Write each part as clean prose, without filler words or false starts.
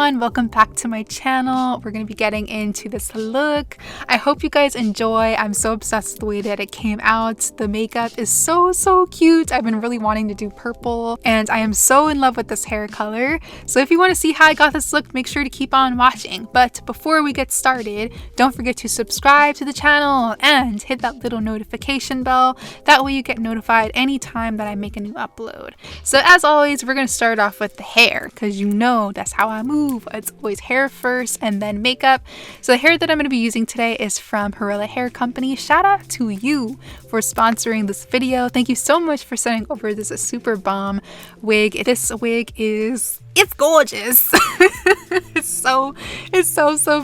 everyone, welcome back to my channel. We're going to be getting into this look. I hope you guys enjoy. I'm so obsessed with the way that it came out. The makeup is so cute. I've been really wanting to do purple and I am so in love with this hair color. So if you want to see how I got this look, make sure to keep on watching. But before we get started, don't forget to subscribe to the channel and hit that little notification bell. That way you get notified anytime that I make a new upload. So as always, we're going to start off with the hair because you know that's how I move. It's always hair first and then makeup. So the hair that I'm going to be using today is from Hurela Hair Company. Shout out to you for sponsoring this video. Thank you so much for sending over this super bomb wig. This wig it's gorgeous. it's so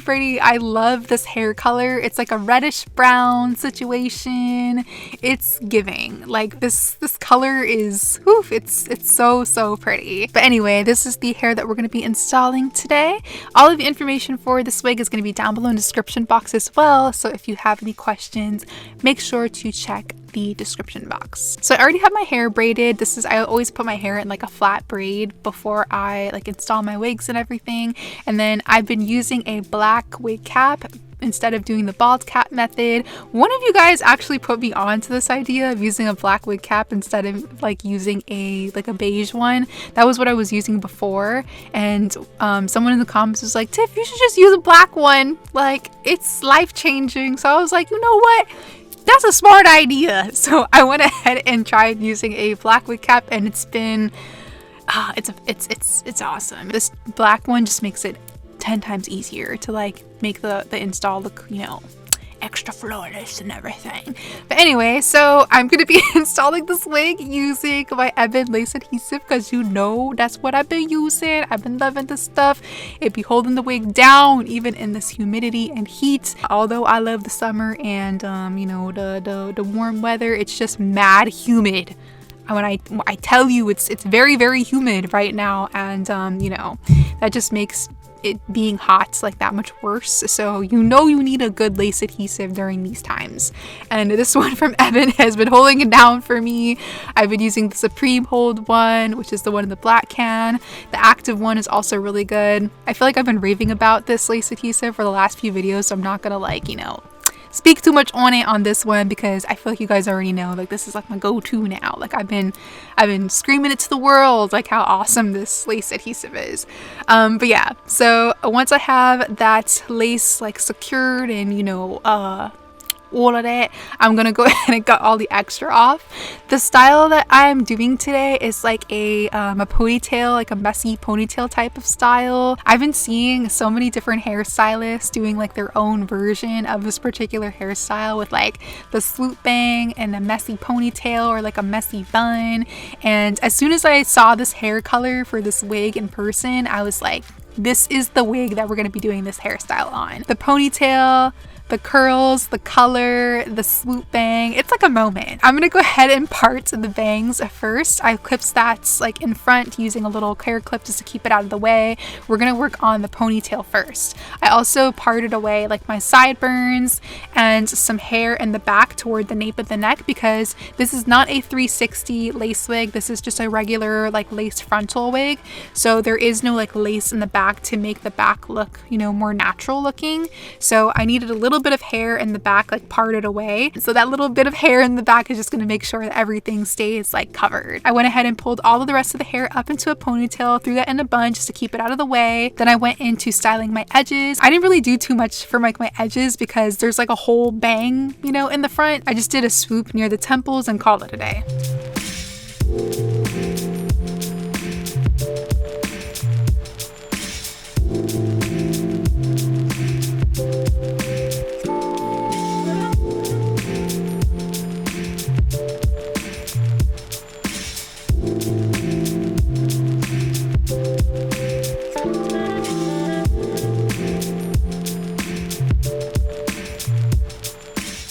pretty. I love this hair color. It's like a reddish brown situation. It's giving. Like this color is it's so pretty. But anyway, this is the hair that we're going to be installing today. All of the information for this wig is going to be down below in the description box as well. So if you have any questions, make sure to check the description box. So I already have my hair braided. I always put my hair in like a flat braid before I like install my wigs and everything. And then I've been using a black wig cap instead of doing the bald cap method. One of you guys actually put me on to this idea of using a black wig cap instead of like using a beige one. That was what I was using before, and someone in the comments was like, Tiff, you should just use a black one, like it's life-changing. So I was like, you know what, that's a smart idea. So I went ahead and tried using a black wig cap, and it's been it's awesome. This black one just makes it 10 times easier to like make the install look, you know, extra flawless and everything. But anyway, so I'm gonna be installing this wig using my Ebin lace adhesive because you know that's what I've been using. I've been loving this stuff. It be holding the wig down even in this humidity and heat. Although I love the summer and you know, the warm weather, it's just mad humid. When I tell you it's very humid right now, and you know, that just makes it being hot like that much worse. So you know you need a good lace adhesive during these times, and this one from Ebin has been holding it down for me. I've been using the Supreme Hold one, which is the one in the black can. The active one is also really good. I feel like I've been raving about this lace adhesive for the last few videos, so I'm not gonna like, you know, speak too much on it on this one because I feel like you guys already know, like this is like my go-to now. Like I've been screaming it to the world like how awesome this lace adhesive is. But yeah, so once I have that lace like secured and you know all of that, I'm gonna go ahead and cut all the extra off. The style that I'm doing today is like a ponytail, like a messy ponytail type of style. I've been seeing so many different hairstylists doing like their own version of this particular hairstyle with like the swoop bang and a messy ponytail or like a messy bun. And as soon as I saw this hair color for this wig in person, I was like, this is the wig that we're gonna be doing this hairstyle on. The ponytail, the curls, the color, the swoop bang, it's like a moment. I'm gonna go ahead and part the bangs first. I clipped that like in front using a little hair clip just to keep it out of the way. We're gonna work on the ponytail first. I also parted away like my sideburns and some hair in the back toward the nape of the neck because this is not a 360 lace wig. This is just a regular like lace frontal wig. So there is no like lace in the back to make the back look, you know, more natural looking. So I needed a little bit of hair in the back like parted away, so that little bit of hair in the back is just going to make sure that everything stays like covered. I went ahead and pulled all of the rest of the hair up into a ponytail, threw that in a bun just to keep it out of the way. Then I went into styling my edges. I didn't really do too much for like my edges because there's like a whole bang, you know, in the front. I just did a swoop near the temples and called it a day.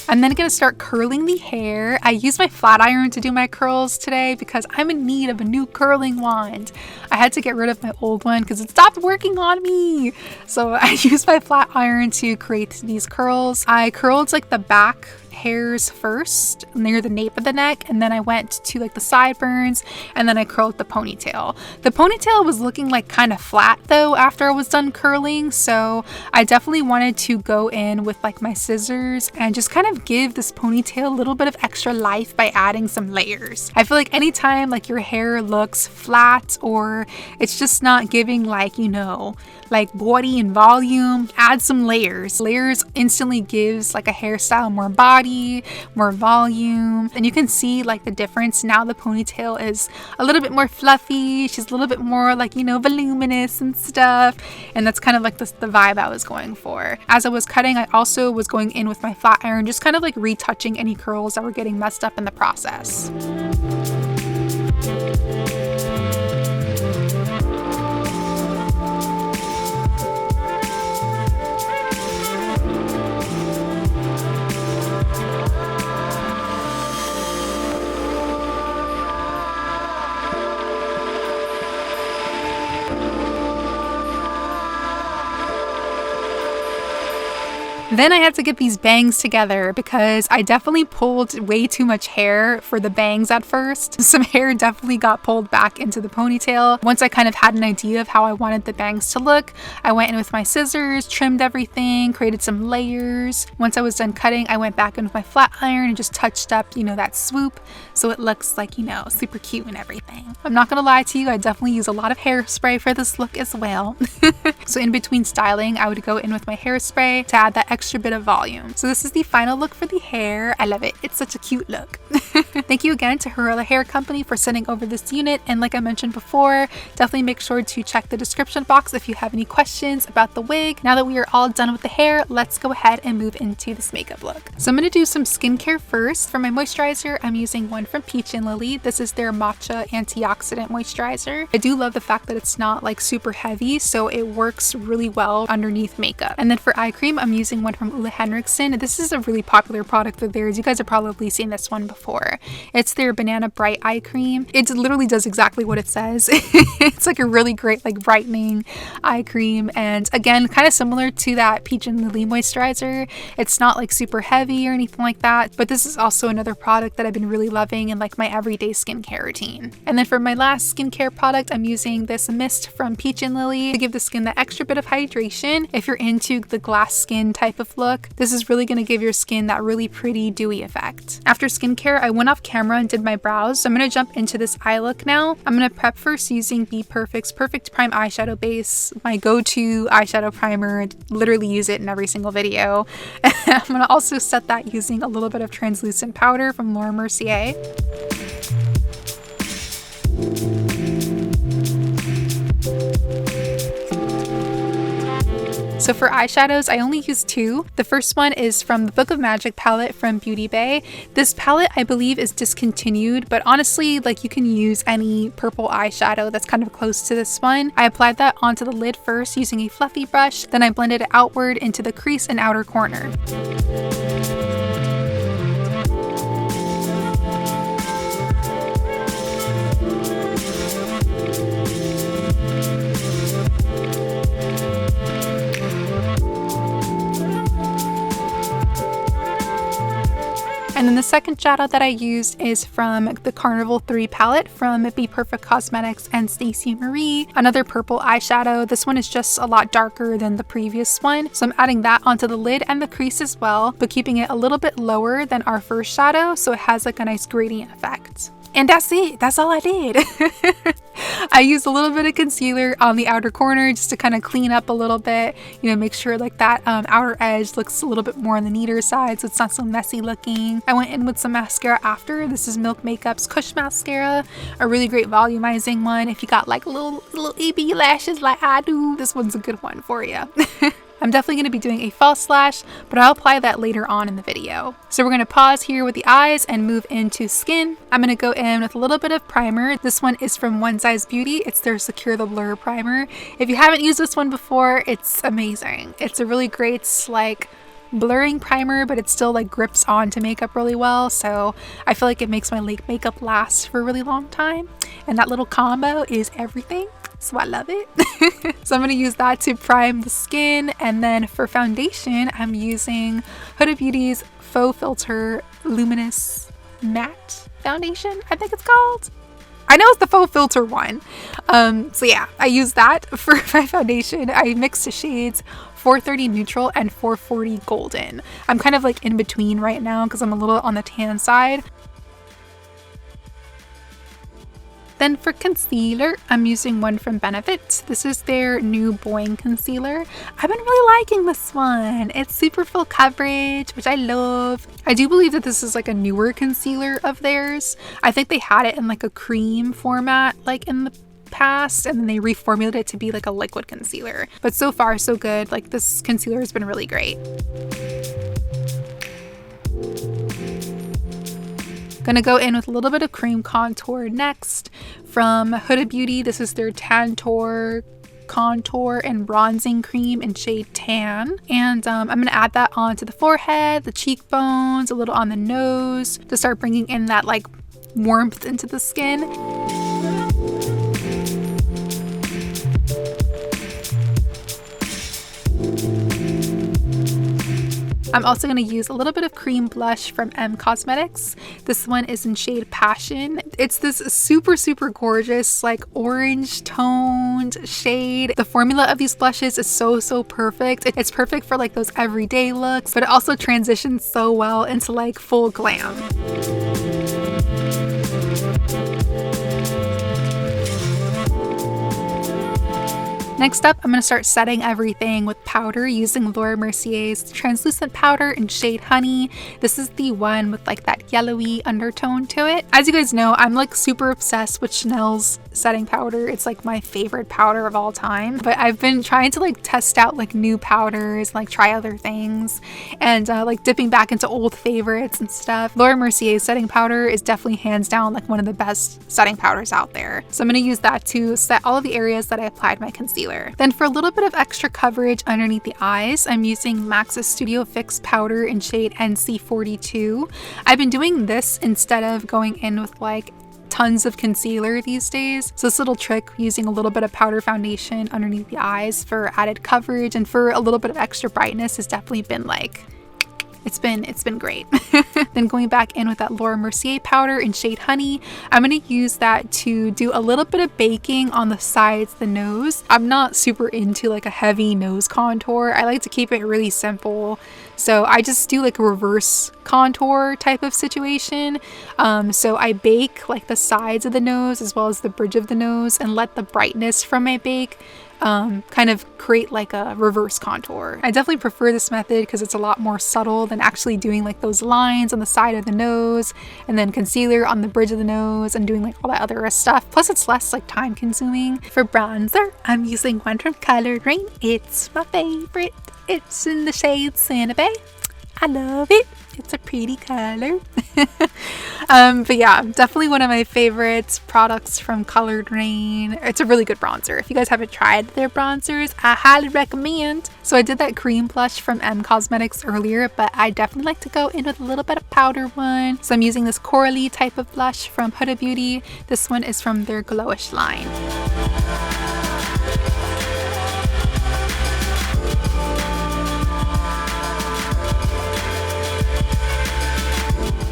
I'm then gonna start curling the hair. I used my flat iron to do my curls today because I'm in need of a new curling wand. I had to get rid of my old one because it stopped working on me. So I used my flat iron to create these curls. I curled like the back hairs first near the nape of the neck, and then I went to like the sideburns, and then I curled the ponytail. The ponytail was looking like kind of flat though after I was done curling, so I definitely wanted to go in with like my scissors and just kind of give this ponytail a little bit of extra life by adding some layers. I feel like anytime like your hair looks flat or it's just not giving like, you know, like body and volume, add some layers. Layers instantly gives like a hairstyle more body, more volume, and you can see like the difference. Now the ponytail is a little bit more fluffy. She's a little bit more like, you know, voluminous and stuff, and that's kind of like the vibe I was going for. As I was cutting, I also was going in with my flat iron, just kind of like retouching any curls that were getting messed up in the process. Then I had to get these bangs together because I definitely pulled way too much hair for the bangs at first. Some hair definitely got pulled back into the ponytail. Once I kind of had an idea of how I wanted the bangs to look, I went in with my scissors, trimmed everything, created some layers. Once I was done cutting, I went back in with my flat iron and just touched up, you know, that swoop so it looks like, you know, super cute and everything. I'm not gonna lie to you, I definitely use a lot of hairspray for this look as well. So in between styling, I would go in with my hairspray to add that extra bit of volume. So this is the final look for the hair. I love it. It's such a cute look. Thank you again to Hurela Hair Company for sending over this unit, and like I mentioned before, definitely make sure to check the description box if you have any questions about the wig. Now that we are all done with the hair, let's go ahead and move into this makeup look. So I'm going to do some skincare first. For my moisturizer, I'm using one from Peach and Lily. This is their matcha antioxidant moisturizer. I do love the fact that it's not like super heavy, so it works really well underneath makeup. And then for eye cream, I'm using one from Ole Henriksen. This is a really popular product of theirs. You guys have probably seen this one before. It's their Banana Bright Eye Cream. It literally does exactly what it says. It's like a really great like brightening eye cream, and again, kind of similar to that Peach and Lily moisturizer. It's not like super heavy or anything like that, but this is also another product that I've been really loving in like my everyday skincare routine. And then for my last skincare product, I'm using this mist from Peach and Lily to give the skin that extra bit of hydration. If you're into the glass skin type of look, this is really going to give your skin that really pretty dewy effect. After skincare, I went off camera and did my brows, so I'm going to jump into this eye look now. I'm going to prep first using Be Perfect's Perfect Prime Eyeshadow Base, my go-to eyeshadow primer. I literally use it in every single video. I'm going to also set that using a little bit of translucent powder from Laura Mercier. So for eyeshadows, I only use two. The first one is from the Book of Magic palette from Beauty Bay. This palette, I believe, is discontinued, but honestly, like, you can use any purple eyeshadow that's kind of close to this one. I applied that onto the lid first using a fluffy brush, then I blended it outward into the crease and outer corner. And then the second shadow that I used is from the Carnival 3 palette from Be Perfect Cosmetics and Stacey Marie. Another purple eyeshadow. This one is just a lot darker than the previous one. So I'm adding that onto the lid and the crease as well, but keeping it a little bit lower than our first shadow so it has like a nice gradient effect. And that's it. That's all I did. I used a little bit of concealer on the outer corner just to kind of clean up a little bit, you know, make sure like that outer edge looks a little bit more on the neater side so it's not so messy looking. I went in with some mascara after. This is Milk Makeup's Kush Mascara, a really great volumizing one. If you got like little AB lashes like I do, this one's a good one for you. I'm definitely going to be doing a false lash, but I'll apply that later on in the video. So we're going to pause here with the eyes and move into skin. I'm going to go in with a little bit of primer. This one is from One Size Beauty. It's their Secure the Blur primer. If you haven't used this one before, it's amazing. It's a really great like blurring primer, but it still like grips onto makeup really well. So I feel like it makes my makeup last for a really long time. And that little combo is everything. so I love it. So I'm going to use that to prime the skin. And then for foundation, I'm using Huda Beauty's Faux Filter Luminous Matte Foundation, I think it's called. I know it's the Faux Filter one. So yeah, I use that for my foundation. I mix the shades 430 neutral and 440 golden. I'm kind of like in between right now because I'm a little on the tan side. Then for concealer, I'm using one from Benefit. This is their new Boing Concealer. I've been really liking this one. It's super full coverage, which I love. I do believe that this is like a newer concealer of theirs. I think they had it in like a cream format like in the past, and then they reformulated it to be like a liquid concealer. But so far, so good. Like this concealer has been really great. Gonna go in with a little bit of cream contour next from Huda Beauty. This is their Tantour Contour and Bronzing Cream in shade Tan. And I'm gonna add that onto the forehead, the cheekbones, a little on the nose to start bringing in that like warmth into the skin. I'm also going to use a little bit of cream blush from Cosmetics. This one is in shade Passion. It's this super, super gorgeous, like orange toned shade. The formula of these blushes is so perfect. It's perfect for like those everyday looks, but it also transitions so well into like full glam. Next up, I'm going to start setting everything with powder using Laura Mercier's translucent powder in shade Honey. This is the one with like that yellowy undertone to it. As you guys know, I'm like super obsessed with Chanel's setting powder. It's like my favorite powder of all time. But I've been trying to like test out like new powders, like try other things, and like dipping back into old favorites and stuff. Laura Mercier's setting powder is definitely hands down like one of the best setting powders out there. So I'm going to use that to set all of the areas that I applied my concealer. Then for a little bit of extra coverage underneath the eyes, I'm using MAC's Studio Fix powder in shade NC42. I've been doing this instead of going in with like tons of concealer these days. So this little trick using a little bit of powder foundation underneath the eyes for added coverage and for a little bit of extra brightness has definitely been like it's been great. Then going back in with that Laura Mercier powder in shade Honey, I'm going to use that to do a little bit of baking on the sides, the nose. I'm not super into like a heavy nose contour. I like to keep it really simple. So I just do like a reverse contour type of situation. So I bake like the sides of the nose as well as the bridge of the nose and let the brightness from my bake kind of create like a reverse contour. I definitely prefer this method because it's a lot more subtle than actually doing like those lines on the side of the nose and then concealer on the bridge of the nose and doing like all that other stuff. Plus it's less like time consuming. For bronzer, I'm using one from Raine. It's my favorite. It's in the shade Cinnabay. I love it. It's a pretty color. But yeah, definitely one of my favorite products from Raine. It's a really good bronzer. If you guys haven't tried their bronzers, I highly recommend. So I did that cream blush from Cosmetics earlier, but I definitely like to go in with a little bit of powder one. So I'm using this corally type of blush from Huda Beauty. This one is from their Glowish line.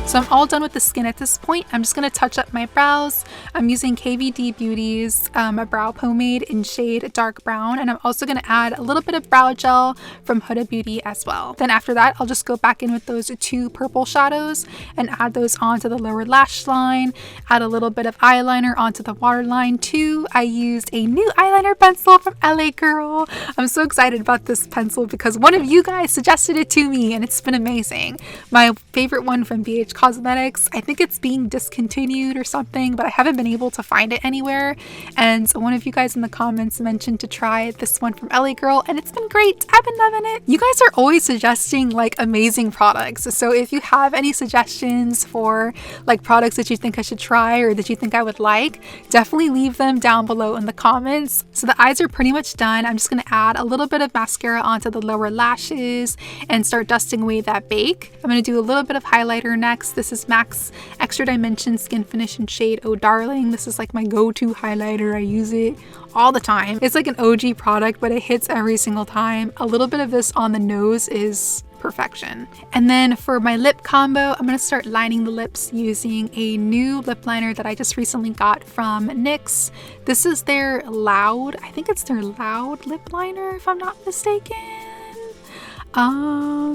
So I'm all done with the skin at this point. I'm just going to touch up my brows. I'm using KVD Beauty's a brow pomade in shade dark brown, and I'm also going to add a little bit of brow gel from Huda Beauty as well. Then after that, I'll just go back in with those two purple shadows and add those onto the lower lash line, add a little bit of eyeliner onto the waterline too. I used a new eyeliner pencil from LA Girl. I'm so excited about this pencil because one of you guys suggested it to me and it's been amazing. My favorite one from Beaaute Cosmetics, I think it's being discontinued or something, but I haven't been able to find it anywhere. And one of you guys in the comments mentioned to try this one from LA Girl, and it's been great. I've been loving it. You guys are always suggesting like amazing products. So if you have any suggestions for like products that you think I should try or that you think I would like, definitely leave them down below in the comments. So the eyes are pretty much done. I'm just going to add a little bit of mascara onto the lower lashes and start dusting away that bake. I'm going to do a little bit of highlighter next NYX. This is MAC's Extra Dimension Skin Finish in shade Oh Darling. This is like my go-to highlighter. I use it all the time. It's like an OG product, but it hits every single time. A little bit of this on the nose is perfection. And then for my lip combo, I'm gonna start lining the lips using a new lip liner that I just recently got from NYX. This is their Loud, I think it's their Loud lip liner if I'm not mistaken.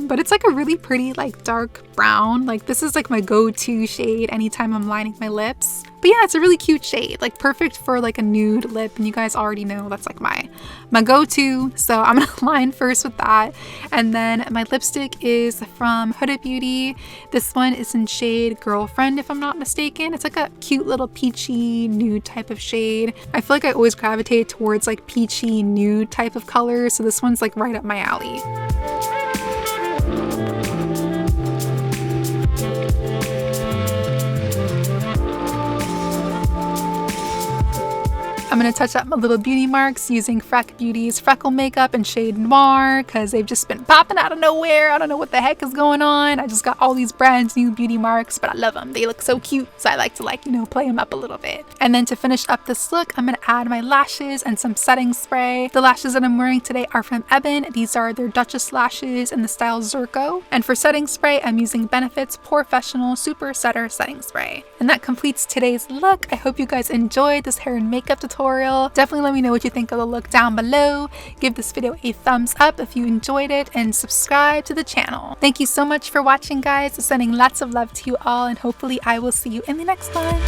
But it's like a really pretty like dark brown. Like this is like my go-to shade anytime I'm lining my lips. But yeah, it's a really cute shade, like perfect for like a nude lip, and you guys already know that's like my go-to. So I'm gonna line first with that. And then my lipstick is from Huda Beauty. This one is in shade Girlfriend if I'm not mistaken. It's like a cute little peachy nude type of shade. I feel like I always gravitate towards like peachy nude type of colors, so this one's like right up my alley. I'm going to touch up my little beauty marks using Freck Beauty's Freckle Makeup in shade Noir because they've just been popping out of nowhere. I don't know what the heck is going on. I just got all these brand new beauty marks, but I love them. They look so cute, so I like to like, you know, play them up a little bit. And then to finish up this look, I'm going to add my lashes and some setting spray. The lashes that I'm wearing today are from Ebin. These are their Duchess lashes in the style Zirco. And for setting spray, I'm using Benefit's Professional Super Setter Setting Spray. And that completes today's look. I hope you guys enjoyed this hair and makeup tutorial. Definitely let me know what you think of the look down below. Give this video a thumbs up if you enjoyed it, and subscribe to the channel. Thank you so much for watching, guys. Sending lots of love to you all, and hopefully I will see you in the next one.